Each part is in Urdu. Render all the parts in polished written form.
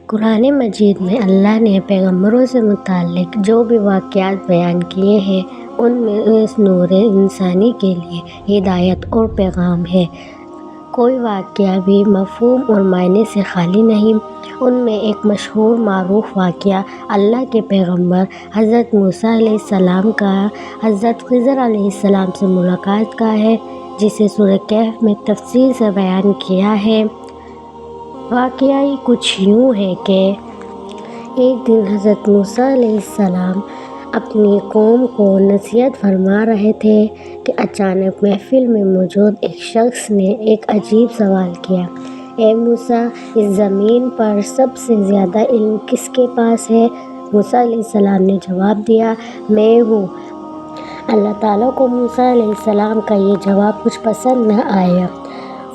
قرآن مجید میں اللہ نے پیغمبروں سے متعلق جو بھی واقعات بیان کیے ہیں ان میں اس نور انسانی کے لیے ہدایت اور پیغام ہے۔ کوئی واقعہ بھی مفہوم اور معنی سے خالی نہیں۔ ان میں ایک مشہور معروف واقعہ اللہ کے پیغمبر حضرت موسیٰ علیہ السلام کا حضرت خضر علیہ السلام سے ملاقات کا ہے، جسے سورہ کہف میں تفصیل سے بیان کیا ہے۔ واقعہ کچھ یوں ہے کہ ایک دن حضرت موسیٰ علیہ السلام اپنی قوم کو نصیحت فرما رہے تھے کہ اچانک محفل میں موجود ایک شخص نے ایک عجیب سوال کیا: اے موسیٰ، اس زمین پر سب سے زیادہ علم کس کے پاس ہے؟ موسیٰ علیہ السلام نے جواب دیا: میں ہوں۔ اللہ تعالیٰ کو موسیٰ علیہ السلام کا یہ جواب کچھ پسند نہ آیا۔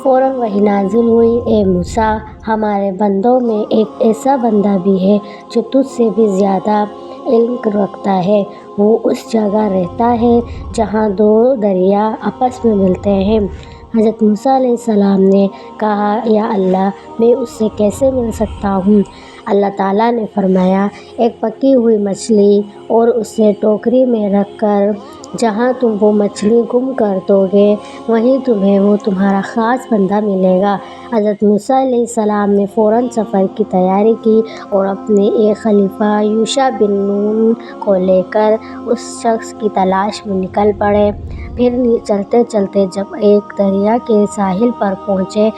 فوراً وحی نازل ہوئی: اے موسیٰ، ہمارے بندوں میں ایک ایسا بندہ بھی ہے جو تجھ سے بھی زیادہ علم رکھتا ہے۔ وہ اس جگہ رہتا ہے جہاں دو دریا آپس میں ملتے ہیں۔ حضرت موسیٰ علیہ السلام نے کہا: یا اللہ، میں اس سے کیسے مل سکتا ہوں؟ اللہ تعالیٰ نے فرمایا: ایک پکی ہوئی مچھلی اور اسے ٹوکری میں رکھ کر جہاں تم وہ مچھلی گم کر دو گے وہیں تمہیں وہ تمہارا خاص بندہ ملے گا۔ حضرت موسیٰ علیہ السلام نے فوراً سفر کی تیاری کی اور اپنے ایک خلیفہ یوشع بن نون کو لے کر اس شخص کی تلاش میں نکل پڑے۔ پھر چلتے چلتے جب ایک دریا کے ساحل پر پہنچے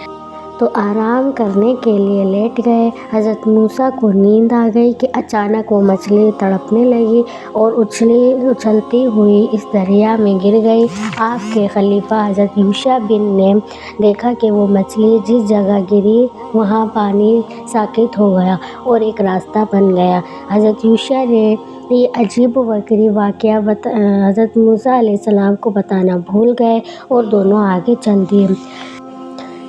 تو آرام کرنے کے لیے لیٹ گئے۔ حضرت موسیٰ کو نیند آ گئی کہ اچانک وہ مچھلی تڑپنے لگی اور اچھلتی ہوئی اس دریا میں گر گئی۔ آپ کے خلیفہ حضرت یوشع بن نے دیکھا کہ وہ مچھلی جس جگہ گری وہاں پانی ساکت ہو گیا اور ایک راستہ بن گیا۔ حضرت یوشع نے یہ عجیب و غریب واقعہ حضرت موسیٰ علیہ السلام کو بتانا بھول گئے اور دونوں آگے چل دیے۔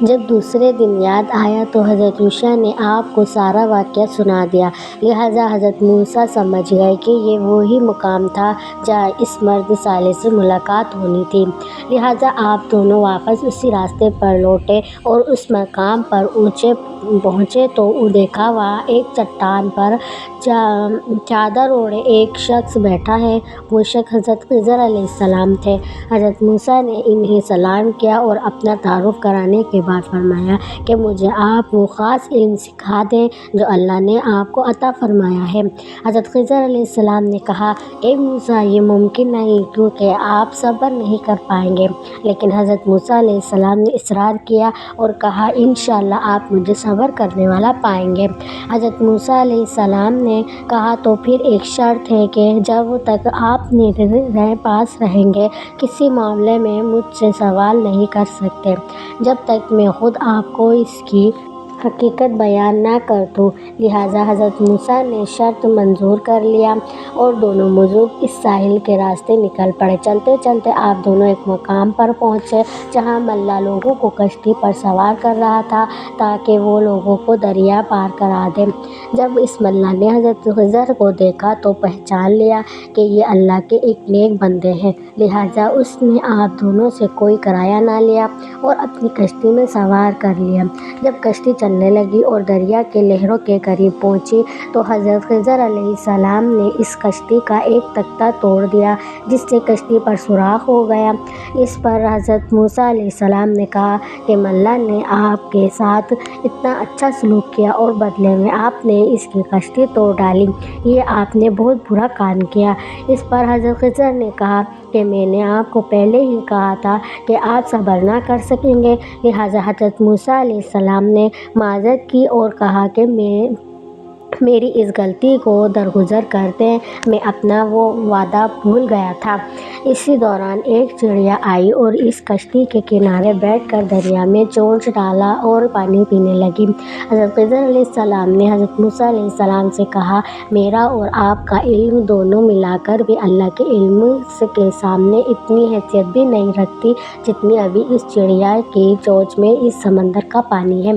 جب دوسرے دن یاد آیا تو حضرت یوشع نے آپ کو سارا واقعہ سنا دیا، لہٰذا حضرت موسیٰ سمجھ گئے کہ یہ وہی مقام تھا جہاں اس مرد صالح سے ملاقات ہونی تھی۔ لہٰذا آپ دونوں واپس اسی راستے پر لوٹے اور اس مقام پر پہنچے تو دیکھا وہاں ایک چٹان پر چادر اوڑھے ایک شخص بیٹھا ہے۔ وہ شخص حضرت خضر علیہ السلام تھے۔ حضرت موسیٰ نے انہیں سلام کیا اور اپنا تعارف کرانے کے بعد فرمایا کہ مجھے آپ وہ خاص علم سکھا دیں جو اللہ نے آپ کو عطا فرمایا ہے۔ حضرت خضر علیہ السلام نے کہا: اے موسیٰ، یہ ممکن نہیں کیونکہ آپ صبر نہیں کر پائیں گے۔ لیکن حضرت موسیٰ علیہ السلام نے اصرار کیا اور کہا: انشاءاللہ آپ مجھے صبر کرنے والا پائیں گے۔ حضرت موسیٰ علیہ السلام نے کہا: تو پھر ایک شرط ہے کہ جب تک آپ میرے پاس رہیں گے کسی معاملے میں مجھ سے سوال نہیں کر سکتے جب تک میں خود آپ کو اس کی حقیقت بیان نہ کر دوں۔ لہٰذا حضرت موسیٰ نے شرط منظور کر لیا اور دونوں بزرگ اس ساحل کے راستے نکل پڑے۔ چلتے چلتے آپ دونوں ایک مقام پر پہنچے جہاں ملہ لوگوں کو کشتی پر سوار کر رہا تھا تاکہ وہ لوگوں کو دریا پار کرا دے۔ جب اس ملہ نے حضرت خضر کو دیکھا تو پہچان لیا کہ یہ اللہ کے ایک نیک بندے ہیں، لہٰذا اس نے آپ دونوں سے کوئی کرایہ نہ لیا اور اپنی کشتی میں سوار کر لیا۔ جب کشتی چلنے لگی اور دریا کے لہروں کے قریب پہنچی تو حضرت خضر علیہ السلام نے اس کشتی کا ایک تختہ توڑ دیا جس سے کشتی پر سوراخ ہو گیا۔ اس پر حضرت موسیٰ علیہ السلام نے کہا کہ ملہ نے آپ کے ساتھ اتنا اچھا سلوک کیا اور بدلے میں آپ نے اس کی کشتی توڑ ڈالی، یہ آپ نے بہت برا کام کیا۔ اس پر حضرت خضر نے کہا کہ میں نے آپ کو پہلے ہی کہا تھا کہ آپ صبر نہ کر سکیں گے۔ لہٰذا حضرت موسیٰ علیہ السلام نے معذرت کی اور کہا کہ میری اس غلطی کو درگزر کر دیں، میں اپنا وہ وعدہ بھول گیا تھا۔ اسی دوران ایک چڑیا آئی اور اس کشتی کے کنارے بیٹھ کر دریا میں چونچ ڈالا اور پانی پینے لگی۔ حضرت خضر علیہ السلام نے حضرت موسیٰ علیہ السلام سے کہا: میرا اور آپ کا علم دونوں ملا کر بھی اللہ کے علم کے سامنے اتنی حیثیت بھی نہیں رکھتی جتنی ابھی اس چڑیا کی چونچ میں اس سمندر کا پانی ہے۔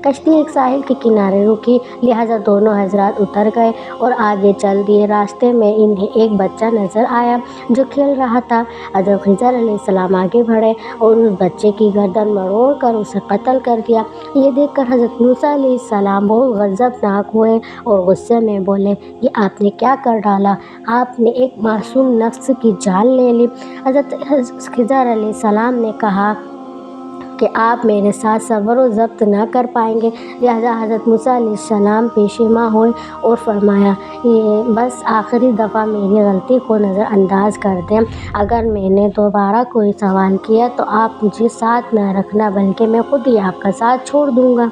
کشتی ایک ساحل کے کنارے رکی، لہٰذا دونوں حضرات اتر گئے اور آگے چل دیے۔ راستے میں انہیں ایک بچہ نظر آیا جو کھیل رہا تھا۔ حضرت خضر علیہ السلام آگے بڑھے اور اس بچے کی گردن مروڑ کر اسے قتل کر دیا۔ یہ دیکھ کر حضرت موسیٰ علیہ السلام بہت غضبناک ہوئے اور غصے میں بولے، یہ آپ نے کیا کر ڈالا؟ آپ نے ایک معصوم نفس کی جان لے لی۔ حضرت خضر علیہ السلام نے کہا کہ آپ میرے ساتھ صبر و ضبط نہ کر پائیں گے، لہٰذا حضرت موسیٰ علیہ السلام پیشیماں ہوئے اور فرمایا، یہ بس آخری دفعہ میری غلطی کو نظر انداز کر دیں۔ اگر میں نے دوبارہ کوئی سوال کیا تو آپ مجھے ساتھ نہ رکھنا بلکہ میں خود ہی آپ کا ساتھ چھوڑ دوں گا۔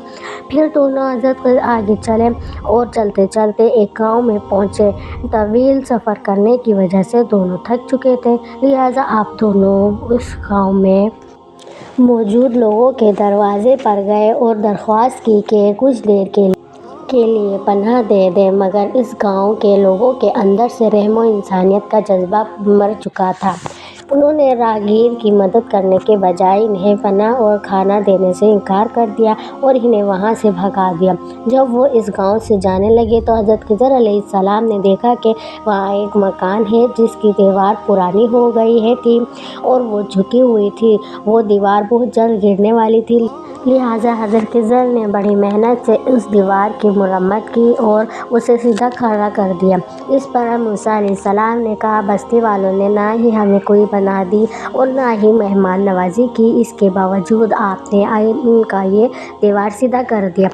پھر دونوں حضرت آگے چلے اور چلتے چلتے ایک گاؤں میں پہنچے۔ طویل سفر کرنے کی وجہ سے دونوں تھک چکے تھے، لہٰذا آپ دونوں اس گاؤں میں موجود لوگوں کے دروازے پر گئے اور درخواست کی کہ کچھ دیر کے لیے پناہ دے دیں، مگر اس گاؤں کے لوگوں کے اندر سے رحم و انسانیت کا جذبہ مر چکا تھا۔ انہوں نے راہگیر کی مدد کرنے کے بجائے انہیں پناہ اور کھانا دینے سے انکار کر دیا اور انہیں وہاں سے بھگا دیا۔ جب وہ اس گاؤں سے جانے لگے تو حضرت خضر علیہ السلام نے دیکھا کہ وہاں ایک مکان ہے جس کی دیوار پرانی ہو گئی تھی اور وہ جھکی ہوئی تھی۔ وہ دیوار بہت جلد گرنے والی تھی، لہٰذا حضرت خضر نے بڑی محنت سے اس دیوار کی مرمت کی اور اسے سیدھا کھڑا کر دیا۔ اس پر موسیٰ علیہ السلام نے کہا، بستی والوں نے نہ ہی ہمیں کوئی پناہ دی اور نہ ہی مہمان نوازی کی، اس کے باوجود آپ نے ان کا یہ دیوار سیدھا کر دیا۔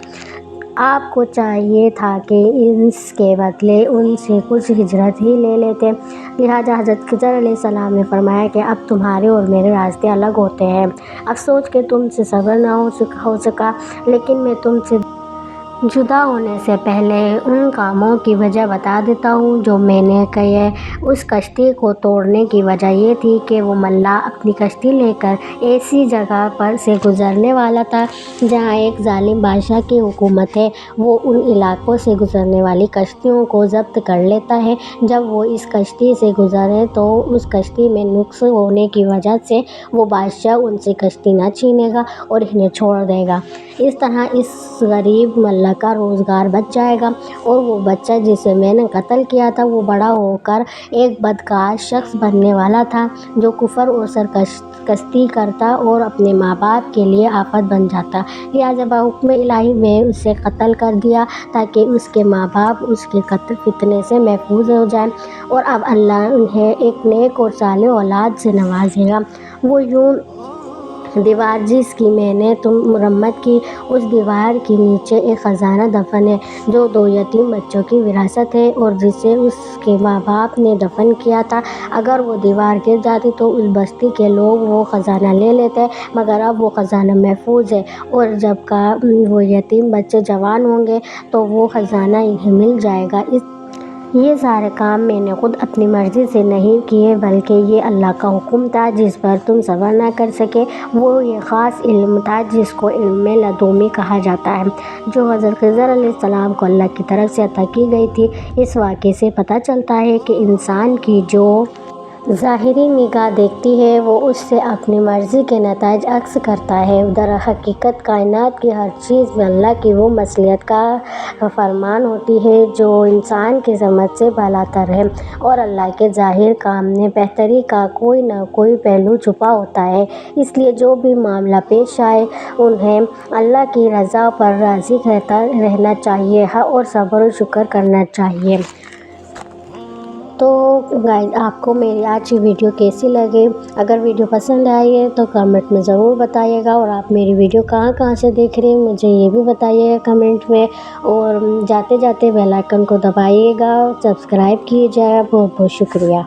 آپ کو چاہیے تھا کہ اس کے بدلے ان سے کچھ اجرت ہی لے لیتے۔ لہٰذا حضرت خضر علیہ السلام نے فرمایا کہ اب تمہارے اور میرے راستے الگ ہوتے ہیں۔ افسوس کہ تم سے صبر نہ ہو سکا، لیکن میں تم سے جدا ہونے سے پہلے ان کاموں کی وجہ بتا دیتا ہوں جو میں نے کیے۔ اس کشتی کو توڑنے کی وجہ یہ تھی کہ وہ ملاح اپنی کشتی لے کر ایسی جگہ پر سے گزرنے والا تھا جہاں ایک ظالم بادشاہ کی حکومت ہے۔ وہ ان علاقوں سے گزرنے والی کشتیوں کو ضبط کر لیتا ہے۔ جب وہ اس کشتی سے گزرے تو اس کشتی میں نقص ہونے کی وجہ سے وہ بادشاہ ان سے کشتی نہ چھینے گا اور انہیں چھوڑ دے گا۔ اس طرح اس غریب ملاح کا روزگار بچ جائے گا اور وہ بچہ جسے میں نے قتل کیا تھا وہ بڑا ہو کر ایک بدکار شخص بننے والا تھا جو کفر اور سرکشی کرتا اور اپنے ماں باپ کے لیے آفت بن جاتا۔ لہٰذا بحکم الہی میں اسے قتل کر دیا تاکہ اس کے ماں باپ اس کے قتل فتنے سے محفوظ ہو جائیں، اور اب اللہ انہیں ایک نیک اور صالح اولاد سے نوازے گا۔ وہ یوں دیوار جس کی میں نے مرمت کی، اس دیوار کے نیچے ایک خزانہ دفن ہے جو 2 یتیم بچوں کی وراثت ہے اور جسے اس کے ماں باپ نے دفن کیا تھا۔ اگر وہ دیوار گر جاتی تو اس بستی کے لوگ وہ خزانہ لے لیتے، مگر اب وہ خزانہ محفوظ ہے اور جب وہ یتیم بچے جوان ہوں گے تو وہ خزانہ انہیں مل جائے گا۔ یہ سارے کام میں نے خود اپنی مرضی سے نہیں کیے بلکہ یہ اللہ کا حکم تھا جس پر تم صبر نہ کر سکے۔ وہ یہ خاص علم تھا جس کو علم لدنی کہا جاتا ہے، جو حضرت خضر علیہ السلام کو اللہ کی طرف سے عطا کی گئی تھی۔ اس واقعے سے پتہ چلتا ہے کہ انسان کی جو ظاہری نگاہ دیکھتی ہے وہ اس سے اپنی مرضی کے نتائج عکس کرتا ہے۔ در حقیقت کائنات کی ہر چیز میں اللہ کی وہ مصلحت کا فرمان ہوتی ہے جو انسان کی سمجھ سے بالاتر ہے، اور اللہ کے ظاہر کام میں بہتری کا کوئی نہ کوئی پہلو چھپا ہوتا ہے۔ اس لیے جو بھی معاملہ پیش آئے انہیں اللہ کی رضا پر راضی رہنا چاہیے اور صبر و شکر کرنا چاہیے۔ تو گائز آپ کو میری آج کی ویڈیو کیسی لگے؟ اگر ویڈیو پسند آئی ہے تو کمنٹ میں ضرور بتائیے گا، اور آپ میری ویڈیو کہاں سے دیکھ رہے ہیں مجھے یہ بھی بتائیے گا کمنٹ میں، اور جاتے جاتے بیل آئیکن کو دبائیے گا، سبسکرائب کیجیے گا۔ بہت بہت شکریہ۔